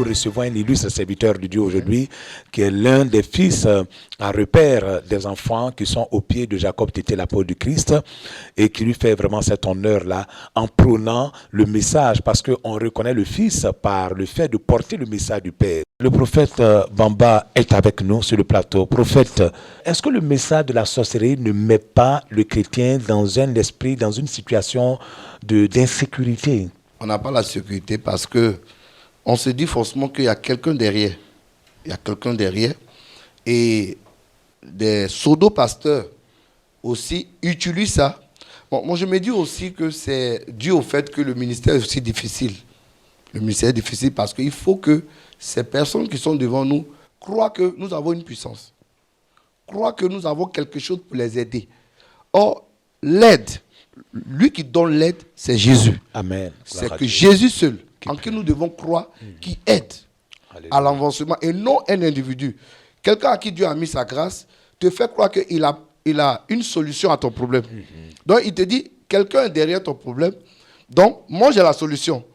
recevons un illustre serviteur de Dieu aujourd'hui, qui est l'un des fils à repère des enfants qui sont au pied de Jacob, qui était l'apôtre du Christ, et qui lui fait vraiment cet honneur-là en prônant le message, parce qu'on reconnaît le Fils par le fait de porter le message du Père. Le prophète Bamba est avec nous sur le plateau. Prophète, est-ce que le message de la sorcellerie ne met pas le chrétien dans un esprit, dans une situation d'insécurité? On n'a pas la sécurité parce que on se dit forcément qu'il y a quelqu'un derrière. Il y a quelqu'un derrière. Et des pseudo-pasteurs aussi utilisent ça. Bon, moi, je me dis aussi que c'est dû au fait que le ministère est aussi difficile. Le ministère est difficile parce qu'il faut que ces personnes qui sont devant nous croient que nous avons une puissance, croient que nous avons quelque chose pour les aider. Or, l'aide, lui qui donne l'aide, c'est Jésus. Amen. C'est que Jésus seul, en qui nous devons croire, qui aide à l'avancement et non un individu. Quelqu'un à qui Dieu a mis sa grâce te fait croire qu'il a une solution à ton problème. Donc, il te dit, quelqu'un est derrière ton problème, donc moi j'ai la solution.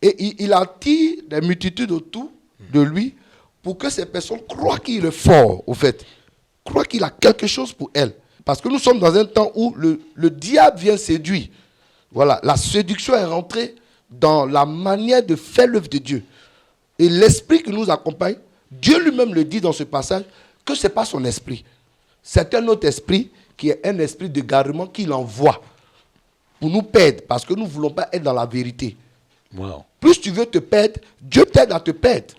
Et il attire des multitudes autour de lui pour que ces personnes croient qu'il est fort, au fait. Croient qu'il a quelque chose pour elles. Parce que nous sommes dans un temps où le diable vient séduire. Voilà, la séduction est rentrée dans la manière de faire l'œuvre de Dieu. Et l'esprit qui nous accompagne, Dieu lui-même le dit dans ce passage, que ce n'est pas son esprit. C'est un autre esprit qui est un esprit de garement qu'il envoie pour nous perdre, parce que nous ne voulons pas être dans la vérité. Wow. Plus tu veux te perdre, Dieu t'aide à te perdre.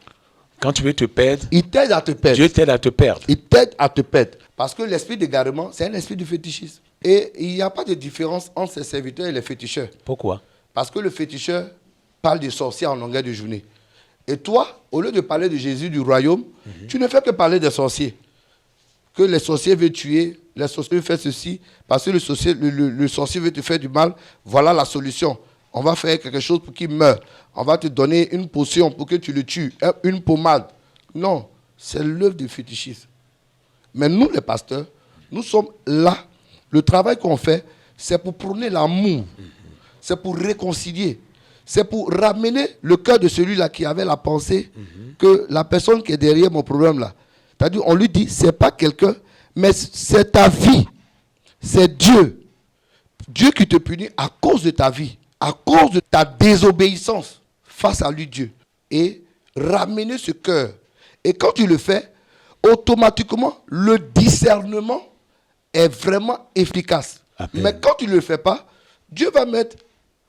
Quand tu veux te perdre, il t'aide à te perdre. Dieu t'aide à te perdre. Il t'aide à te perdre. Parce que l'esprit d'égarement, c'est un esprit de fétichisme. Et il n'y a pas de différence entre ses serviteurs et les féticheurs. Pourquoi? Parce que le féticheur parle des sorciers en longueur de journée. Et toi, au lieu de parler de Jésus, du royaume, tu ne fais que parler des sorciers. Que les sorciers veulent tuer, les sorciers veulent faire ceci, parce que le sorcier veut te faire du mal. Voilà la solution. On va faire quelque chose pour qu'il meure. On va te donner une potion pour que tu le tues, une pommade. Non, c'est l'œuvre du fétichisme. Mais nous, les pasteurs, nous sommes là. Le travail qu'on fait, c'est pour prôner l'amour. C'est pour réconcilier. C'est pour ramener le cœur de celui-là qui avait la pensée que la personne qui est derrière mon problème-là, c'est-à-dire, on lui dit, ce n'est pas quelqu'un, mais c'est ta vie. C'est Dieu. Dieu qui te punit à cause de ta vie, à cause de ta désobéissance face à lui, Dieu. Et ramener ce cœur. Et quand tu le fais, automatiquement, le discernement est vraiment efficace. Amen. Mais quand tu ne le fais pas, Dieu va mettre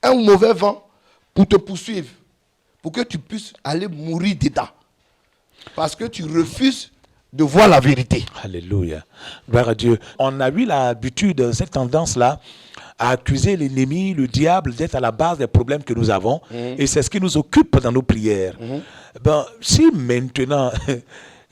un mauvais vent pour te poursuivre, pour que tu puisses aller mourir dedans. Parce que tu refuses de voir la vérité. Alléluia. Gloire à Dieu. On a eu l'habitude, cette tendance-là, à accuser l'ennemi, le diable, d'être à la base des problèmes que nous avons. Et c'est ce qui nous occupe dans nos prières. Ben, si maintenant,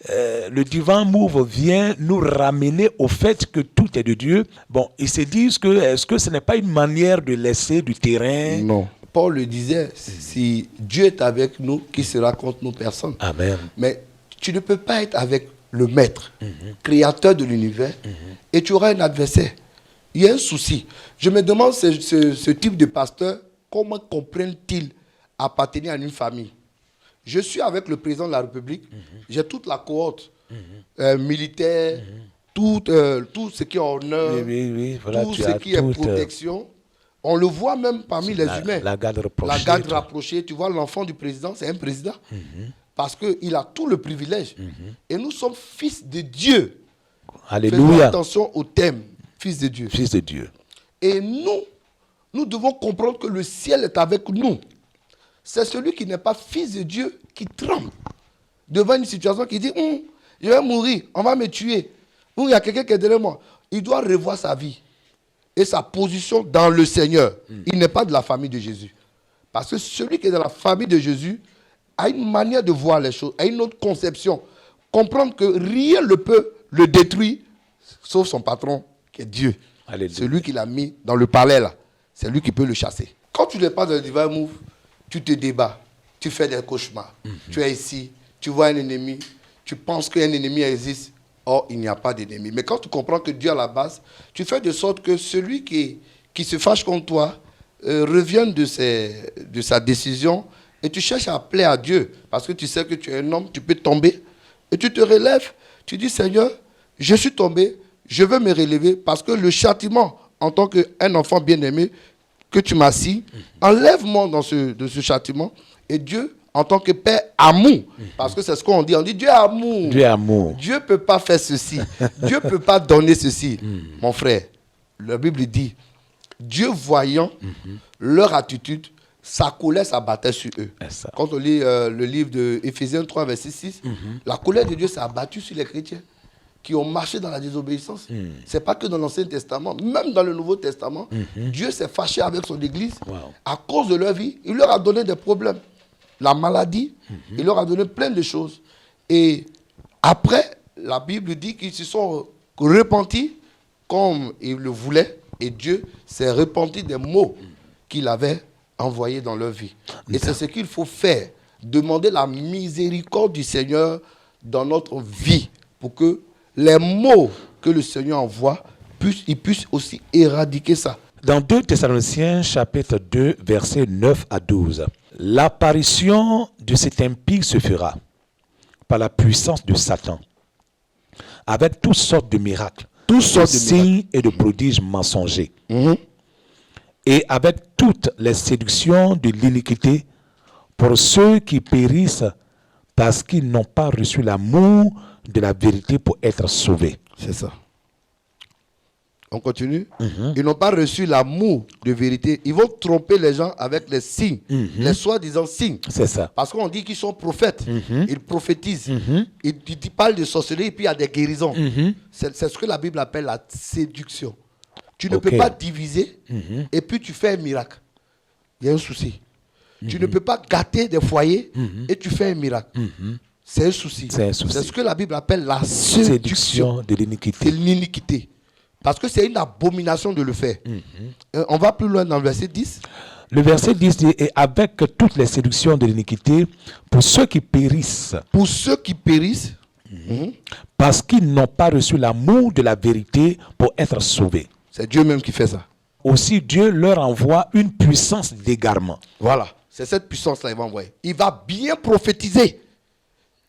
le divin move vient nous ramener au fait que tout est de Dieu, bon, ils se disent que, est-ce que ce n'est pas une manière de laisser du terrain? Non. Paul le disait, si Dieu est avec nous, qui sera contre nous? Personne. Amen. Mais tu ne peux pas être avec le maître, créateur de l'univers, et tu auras un adversaire. Il y a un souci. Je me demande, ce type de pasteur, comment comprennent-ils appartenir à une famille? Je suis avec le président de la République, j'ai toute la cohorte militaire, tout ce qui est honneur, voilà, tout ce qui est protection. On le voit même parmi les humains. La garde rapprochée. La garde rapprochée. Tu vois, l'enfant du président, c'est un président. Parce qu'il a tout le privilège. Et nous sommes fils de Dieu. Alléluia. Faisons attention au thème, fils de Dieu. Fils de Dieu. Et nous devons comprendre que le ciel est avec nous. C'est celui qui n'est pas fils de Dieu qui tremble devant une situation qui dit je vais mourir, on va me tuer. Ou il y a quelqu'un qui est derrière moi. Il doit revoir sa vie et sa position dans le Seigneur. Il n'est pas de la famille de Jésus. Parce que celui qui est dans la famille de Jésus a une manière de voir les choses, a une autre conception. Comprendre que rien ne peut le détruire, sauf son patron, qui est Dieu. Alléluia. Celui qui l'a mis dans le palais, là, c'est lui qui peut le chasser. Quand tu n'es pas dans le divin move, tu te débats, tu fais des cauchemars. Tu es ici, tu vois un ennemi, tu penses qu'un ennemi existe. Or, il n'y a pas d'ennemi. Mais quand tu comprends que Dieu à la base, tu fais de sorte que celui qui se fâche contre toi revienne de sa décision et tu cherches à plaire à Dieu, parce que tu sais que tu es un homme, tu peux tomber, et tu te relèves, tu dis, Seigneur, je suis tombé, je veux me relever, parce que le châtiment, en tant qu'un enfant bien-aimé, que tu m'as assis, enlève-moi de ce châtiment, et Dieu, en tant que Père amour, parce que c'est ce qu'on dit, on dit Dieu est amour. Dieu est amour. Dieu ne peut pas faire ceci, Dieu ne peut pas donner ceci. Mon frère, la Bible dit, Dieu voyant leur attitude, sa colère s'abattait sur eux. Ça. Quand on lit le livre de Éphésiens 3, verset 6, la colère de Dieu s'est abattue sur les chrétiens qui ont marché dans la désobéissance. Ce n'est pas que dans l'Ancien Testament, même dans le Nouveau Testament, Dieu s'est fâché avec son Église à cause de leur vie. Il leur a donné des problèmes. La maladie, il leur a donné plein de choses. Et après, la Bible dit qu'ils se sont repentis comme ils le voulaient. Et Dieu s'est repenti des maux qu'il avait envoyés dans leur vie. Et c'est ce qu'il faut faire. Demander la miséricorde du Seigneur dans notre vie pour que les maux que le Seigneur envoie, il puisse aussi éradiquer ça. Dans 2 Thessaloniciens, chapitre 2, versets 9 à 12, l'apparition de cet impie se fera par la puissance de Satan, avec toutes sortes de miracles, toutes sortes de signes et de prodiges mensongers, et avec toutes les séductions de l'iniquité pour ceux qui périssent parce qu'ils n'ont pas reçu l'amour de la vérité pour être sauvés. C'est ça. On continue. Ils n'ont pas reçu l'amour de vérité. Ils vont tromper les gens avec les signes, les soi-disant signes. C'est ça. Parce qu'on dit qu'ils sont prophètes. Ils prophétisent. Ils parlent de sorcellerie et puis il y a des guérisons. C'est ce que la Bible appelle la séduction. Tu ne peux pas diviser et puis tu fais un miracle. Il y a un souci. Tu ne peux pas gâter des foyers et tu fais un miracle. C'est un souci. C'est ce que la Bible appelle la séduction de l'iniquité. C'est l'iniquité. Parce que c'est une abomination de le faire. On va plus loin dans le verset 10. Le verset 10 dit, et avec toutes les séductions de l'iniquité, pour ceux qui périssent. Pour ceux qui périssent. Parce qu'ils n'ont pas reçu l'amour de la vérité pour être sauvés. C'est Dieu même qui fait ça. Aussi, Dieu leur envoie une puissance d'égarement. Voilà. C'est cette puissance-là qu'il va envoyer. Il va bien prophétiser.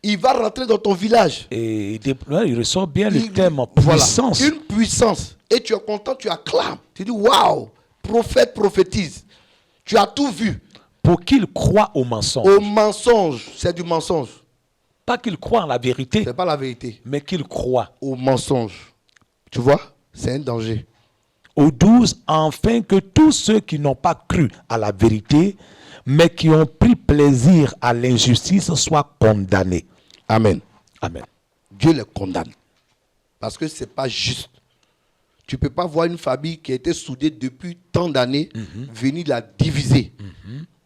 Il va rentrer dans ton village. Et il ressort bien le terme puissance. Voilà, une puissance. Et tu es content, tu acclames. Tu dis, waouh, prophète prophétise. Tu as tout vu. Pour qu'il croie au mensonge. Au mensonge, c'est du mensonge. Pas qu'il croie en la vérité. C'est pas la vérité. Mais qu'il croit. Au mensonge. Tu vois, c'est un danger. Au 12, afin que tous ceux qui n'ont pas cru à la vérité, mais qui ont pris plaisir à l'injustice, soient condamnés. Amen. Amen. Dieu les condamne. Parce que ce n'est pas juste. Tu ne peux pas voir une famille qui a été soudée depuis tant d'années venir la diviser.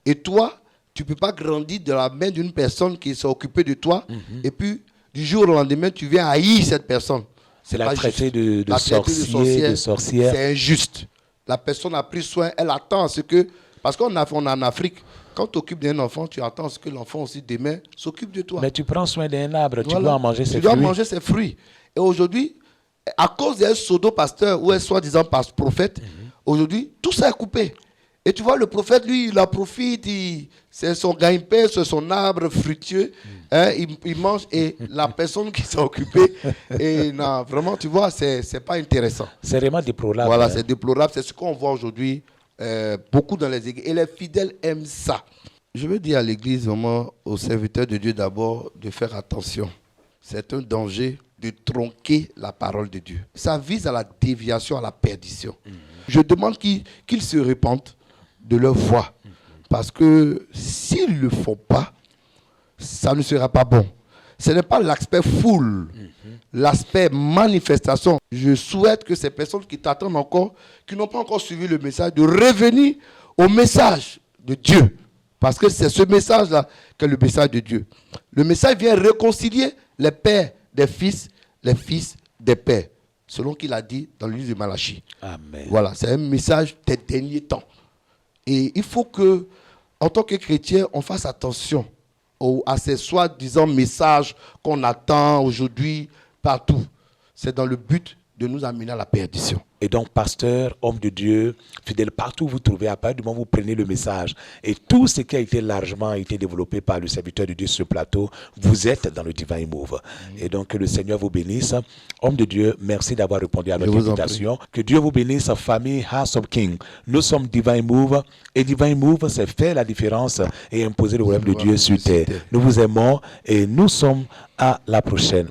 Et toi, tu ne peux pas grandir de la main d'une personne qui s'est occupée de toi. Et puis, du jour au lendemain, tu viens haïr cette personne. C'est la traité de sorcière. C'est injuste. La personne a pris soin, elle attend à ce que... Parce qu'on est en Afrique. Quand tu t'occupes d'un enfant, tu attends à ce que l'enfant aussi demain s'occupe de toi. Mais tu prends soin d'un arbre, tu dois en manger ses fruits. Tu dois manger ses fruits. Et aujourd'hui, à cause d'un pseudo-pasteur ou un soi-disant prophète, aujourd'hui, tout ça est coupé. Et tu vois, le prophète, lui, il en profite, c'est son gagne-pain, c'est son arbre fructueux, il mange et la personne qui s'est occupée, et non, vraiment, tu vois, c'est pas intéressant. C'est vraiment déplorable. Voilà, c'est déplorable, c'est ce qu'on voit aujourd'hui. Beaucoup dans les églises. Et les fidèles aiment ça. Je veux dire à l'église, vraiment, aux serviteurs de Dieu d'abord, de faire attention. C'est un danger de tronquer la parole de Dieu. Ça vise à la déviation, à la perdition. Je demande qu'ils se repentent de leur foi. Parce que s'ils ne le font pas, ça ne sera pas bon. Ce n'est pas l'aspect foule, l'aspect manifestation. Je souhaite que ces personnes qui t'attendent encore, qui n'ont pas encore suivi le message, de revenir au message de Dieu. Parce que c'est ce message-là qu'est le message de Dieu. Le message vient réconcilier les pères des fils, les fils des pères. Selon qu'il a dit dans le livre de Malachie. Amen. Voilà, c'est un message des derniers temps. Et il faut que, en tant que chrétien, on fasse attention à ces soi-disant messages qu'on attend aujourd'hui partout. C'est dans le but de nous amener à la perdition. Et donc, pasteur, homme de Dieu, fidèle, partout où vous trouvez, à partir du moment où vous prenez le message, et tout ce qui a été largement développé par le serviteur de Dieu sur ce plateau, vous êtes dans le Divine Move. Et donc, que le Seigneur vous bénisse. Homme de Dieu, merci d'avoir répondu à notre invitation. Que Dieu vous bénisse, famille House of King. Nous sommes Divine Move, et Divine Move, c'est faire la différence et imposer le royaume de Dieu sur terre. Nous vous aimons, et nous sommes à la prochaine.